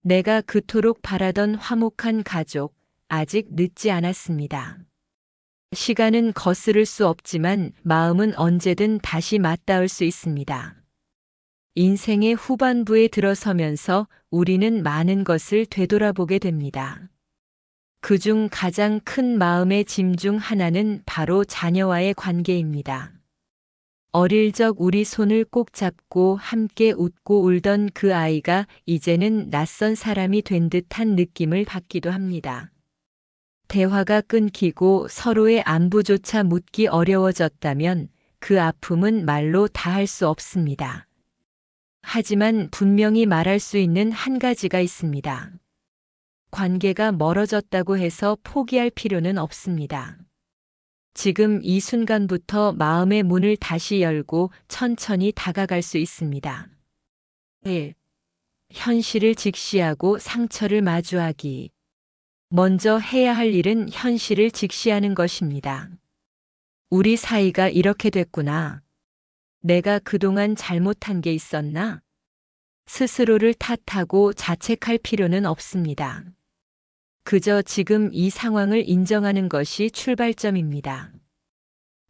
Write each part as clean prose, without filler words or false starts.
내가 그토록 바라던 화목한 가족, 아직 늦지 않았습니다. 시간은 거스를 수 없지만 마음은 언제든 다시 맞닿을 수 있습니다. 인생의 후반부에 들어서면서 우리는 많은 것을 되돌아보게 됩니다. 그중 가장 큰 마음의 짐 중 하나는 바로 자녀와의 관계입니다. 어릴 적 우리 손을 꼭 잡고 함께 웃고 울던 그 아이가 이제는 낯선 사람이 된 듯한 느낌을 받기도 합니다. 대화가 끊기고 서로의 안부조차 묻기 어려워졌다면 그 아픔은 말로 다할 수 없습니다. 하지만 분명히 말할 수 있는 한 가지가 있습니다. 관계가 멀어졌다고 해서 포기할 필요는 없습니다. 지금 이 순간부터 마음의 문을 다시 열고 천천히 다가갈 수 있습니다. 1. 현실을 직시하고 상처를 마주하기. 먼저 해야 할 일은 현실을 직시하는 것입니다. 우리 사이가 이렇게 됐구나. 내가 그동안 잘못한 게 있었나? 스스로를 탓하고 자책할 필요는 없습니다. 그저 지금 이 상황을 인정하는 것이 출발점입니다.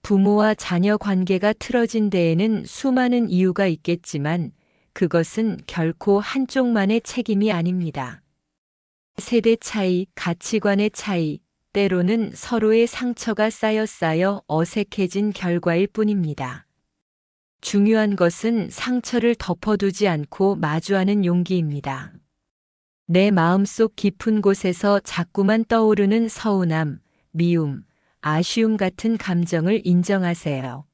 부모와 자녀 관계가 틀어진 데에는 수많은 이유가 있겠지만 그것은 결코 한쪽만의 책임이 아닙니다. 세대 차이, 가치관의 차이, 때로는 서로의 상처가 쌓여 어색해진 결과일 뿐입니다. 중요한 것은 상처를 덮어두지 않고 마주하는 용기입니다. 내 마음속 깊은 곳에서 자꾸만 떠오르는 서운함, 미움, 아쉬움 같은 감정을 인정하세요.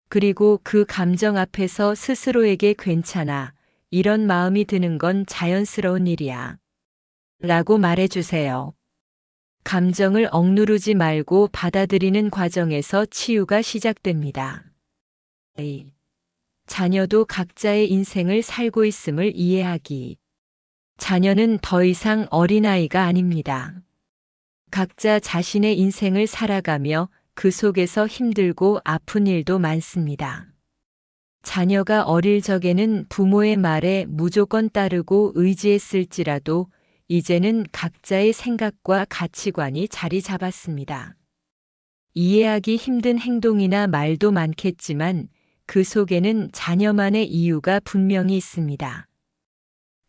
그리고 그 감정 앞에서 스스로에게 괜찮아, 이런 마음이 드는 건 자연스러운 일이야. 라고 말해주세요. 감정을 억누르지 말고 받아들이는 과정에서 치유가 시작됩니다. 자녀도 각자의 인생을 살고 있음을 이해하기. 자녀는 더 이상 어린아이가 아닙니다. 각자 자신의 인생을 살아가며 그 속에서 힘들고 아픈 일도 많습니다. 자녀가 어릴 적에는 부모의 말에 무조건 따르고 의지했을지라도 이제는 각자의 생각과 가치관이 자리 잡았습니다. 이해하기 힘든 행동이나 말도 많겠지만 그 속에는 자녀만의 이유가 분명히 있습니다.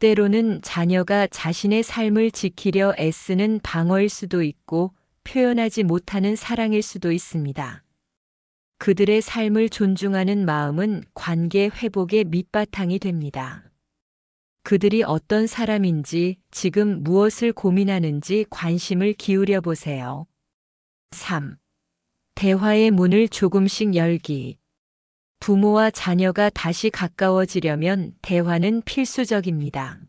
때로는 자녀가 자신의 삶을 지키려 애쓰는 방어일 수도 있고 표현하지 못하는 사랑일 수도 있습니다. 그들의 삶을 존중하는 마음은 관계 회복의 밑바탕이 됩니다. 그들이 어떤 사람인지, 지금 무엇을 고민하는지 관심을 기울여 보세요. 3. 대화의 문을 조금씩 열기. 부모와 자녀가 다시 가까워지려면 대화는 필수적입니다.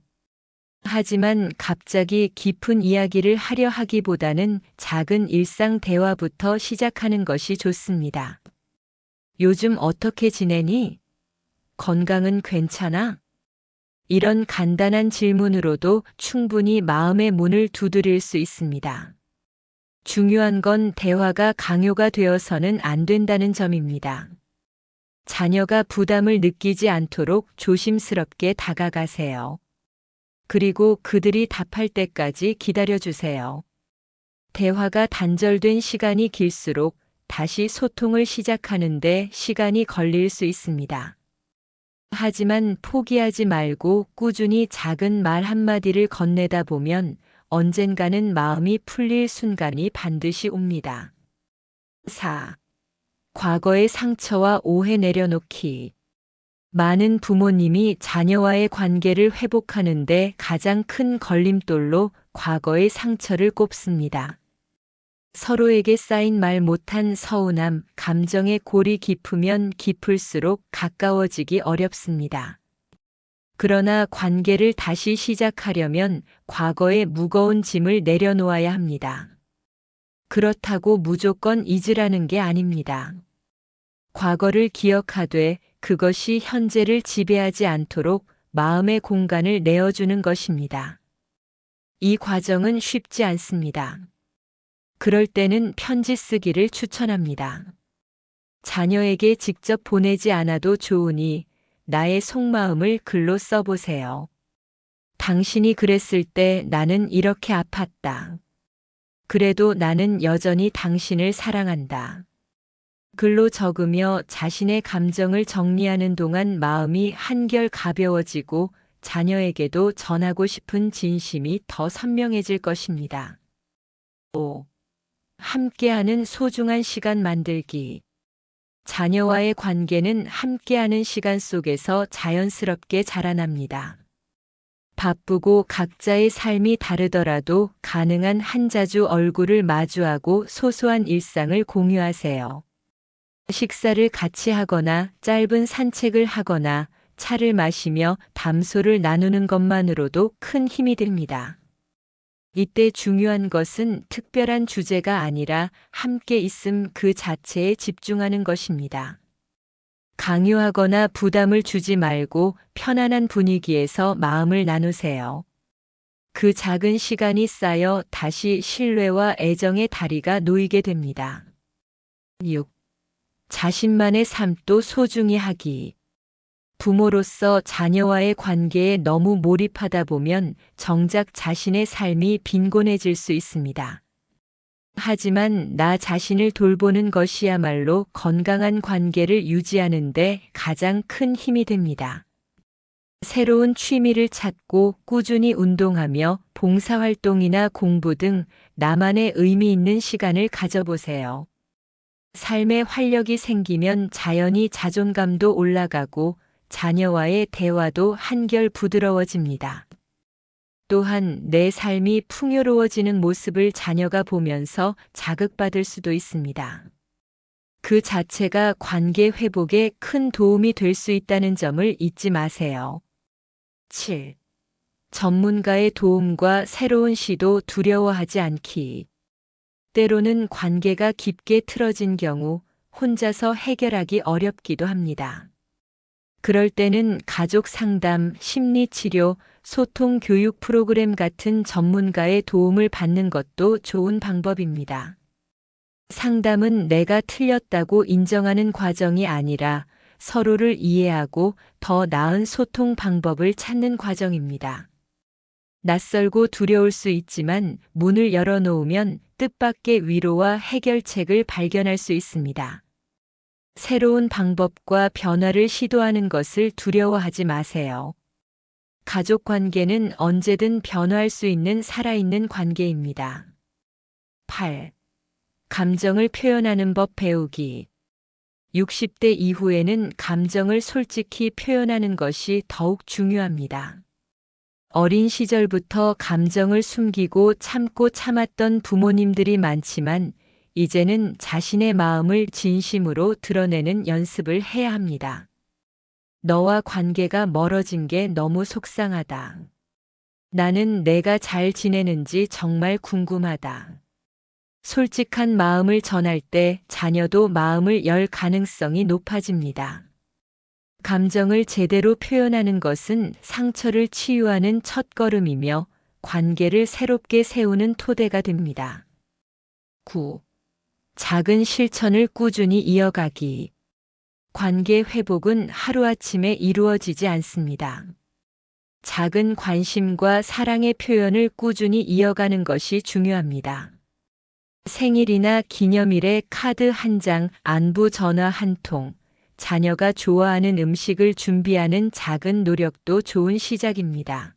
하지만 갑자기 깊은 이야기를 하려 하기보다는 작은 일상 대화부터 시작하는 것이 좋습니다. 요즘 어떻게 지내니? 건강은 괜찮아? 이런 간단한 질문으로도 충분히 마음의 문을 두드릴 수 있습니다. 중요한 건 대화가 강요가 되어서는 안 된다는 점입니다. 자녀가 부담을 느끼지 않도록 조심스럽게 다가가세요. 그리고 그들이 답할 때까지 기다려주세요. 대화가 단절된 시간이 길수록 다시 소통을 시작하는데 시간이 걸릴 수 있습니다. 하지만 포기하지 말고 꾸준히 작은 말 한마디를 건네다 보면 언젠가는 마음이 풀릴 순간이 반드시 옵니다. 4. 과거의 상처와 오해 내려놓기. 많은 부모님이 자녀와의 관계를 회복하는데 가장 큰 걸림돌로 과거의 상처를 꼽습니다. 서로에게 쌓인 말 못한 서운함, 감정의 골이 깊으면 깊을수록 가까워지기 어렵습니다. 그러나 관계를 다시 시작하려면 과거의 무거운 짐을 내려놓아야 합니다. 그렇다고 무조건 잊으라는 게 아닙니다. 과거를 기억하되 그것이 현재를 지배하지 않도록 마음의 공간을 내어주는 것입니다. 이 과정은 쉽지 않습니다. 그럴 때는 편지 쓰기를 추천합니다. 자녀에게 직접 보내지 않아도 좋으니 나의 속마음을 글로 써보세요. 당신이 그랬을 때 나는 이렇게 아팠다. 그래도 나는 여전히 당신을 사랑한다. 글로 적으며 자신의 감정을 정리하는 동안 마음이 한결 가벼워지고 자녀에게도 전하고 싶은 진심이 더 선명해질 것입니다. 5. 함께하는 소중한 시간 만들기. 자녀와의 관계는 함께하는 시간 속에서 자연스럽게 자라납니다. 바쁘고 각자의 삶이 다르더라도 가능한 한 자주 얼굴을 마주하고 소소한 일상을 공유하세요. 식사를 같이 하거나 짧은 산책을 하거나 차를 마시며 담소를 나누는 것만으로도 큰 힘이 됩니다. 이때 중요한 것은 특별한 주제가 아니라 함께 있음 그 자체에 집중하는 것입니다. 강요하거나 부담을 주지 말고 편안한 분위기에서 마음을 나누세요. 그 작은 시간이 쌓여 다시 신뢰와 애정의 다리가 놓이게 됩니다. 6. 자신만의 삶도 소중히 하기. 부모로서 자녀와의 관계에 너무 몰입하다 보면 정작 자신의 삶이 빈곤해질 수 있습니다. 하지만 나 자신을 돌보는 것이야말로 건강한 관계를 유지하는 데 가장 큰 힘이 됩니다. 새로운 취미를 찾고 꾸준히 운동하며 봉사활동이나 공부 등 나만의 의미 있는 시간을 가져보세요. 삶에 활력이 생기면 자연히 자존감도 올라가고 자녀와의 대화도 한결 부드러워집니다. 또한 내 삶이 풍요로워지는 모습을 자녀가 보면서 자극받을 수도 있습니다. 그 자체가 관계 회복에 큰 도움이 될 수 있다는 점을 잊지 마세요. 7. 전문가의 도움과 새로운 시도 두려워하지 않기. 때로는 관계가 깊게 틀어진 경우 혼자서 해결하기 어렵기도 합니다. 그럴 때는 가족 상담, 심리치료, 소통 교육 프로그램 같은 전문가의 도움을 받는 것도 좋은 방법입니다. 상담은 내가 틀렸다고 인정하는 과정이 아니라 서로를 이해하고 더 나은 소통 방법을 찾는 과정입니다. 낯설고 두려울 수 있지만 문을 열어놓으면 뜻밖의 위로와 해결책을 발견할 수 있습니다. 새로운 방법과 변화를 시도하는 것을 두려워하지 마세요. 가족 관계는 언제든 변화할 수 있는 살아있는 관계입니다. 8. 감정을 표현하는 법 배우기. 60대 이후에는 감정을 솔직히 표현하는 것이 더욱 중요합니다. 어린 시절부터 감정을 숨기고 참고 참았던 부모님들이 많지만 이제는 자신의 마음을 진심으로 드러내는 연습을 해야 합니다. 너와 관계가 멀어진 게 너무 속상하다. 나는 내가 잘 지내는지 정말 궁금하다. 솔직한 마음을 전할 때 자녀도 마음을 열 가능성이 높아집니다. 감정을 제대로 표현하는 것은 상처를 치유하는 첫걸음이며 관계를 새롭게 세우는 토대가 됩니다. 9. 작은 실천을 꾸준히 이어가기. 관계 회복은 하루아침에 이루어지지 않습니다. 작은 관심과 사랑의 표현을 꾸준히 이어가는 것이 중요합니다. 생일이나 기념일에 카드 한 장, 안부 전화 한 통, 자녀가 좋아하는 음식을 준비하는 작은 노력도 좋은 시작입니다.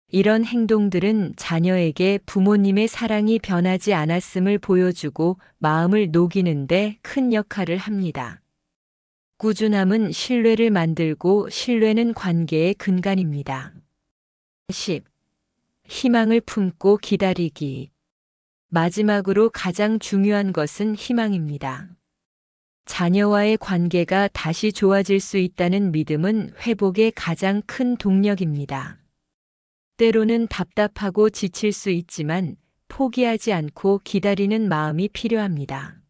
이런 행동들은 자녀에게 부모님의 사랑이 변하지 않았음을 보여주고 마음을 녹이는데 큰 역할을 합니다. 꾸준함은 신뢰를 만들고 신뢰는 관계의 근간입니다. 10. 희망을 품고 기다리기. 마지막으로 가장 중요한 것은 희망입니다. 자녀와의 관계가 다시 좋아질 수 있다는 믿음은 회복의 가장 큰 동력입니다. 때로는 답답하고 지칠 수 있지만 포기하지 않고 기다리는 마음이 필요합니다.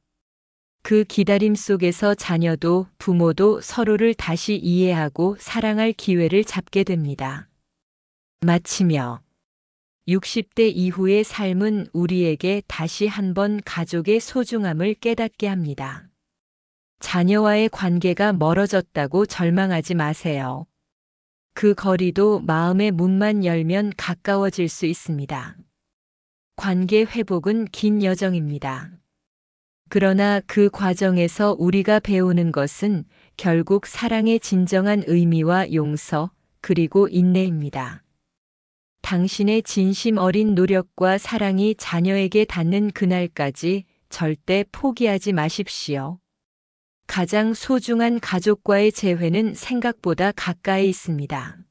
그 기다림 속에서 자녀도 부모도 서로를 다시 이해하고 사랑할 기회를 잡게 됩니다. 마치며 60대 이후의 삶은 우리에게 다시 한번 가족의 소중함을 깨닫게 합니다. 자녀와의 관계가 멀어졌다고 절망하지 마세요. 그 거리도 마음의 문만 열면 가까워질 수 있습니다. 관계 회복은 긴 여정입니다. 그러나 그 과정에서 우리가 배우는 것은 결국 사랑의 진정한 의미와 용서, 그리고 인내입니다. 당신의 진심 어린 노력과 사랑이 자녀에게 닿는 그날까지 절대 포기하지 마십시오. 가장 소중한 가족과의 재회는 생각보다 가까이 있습니다.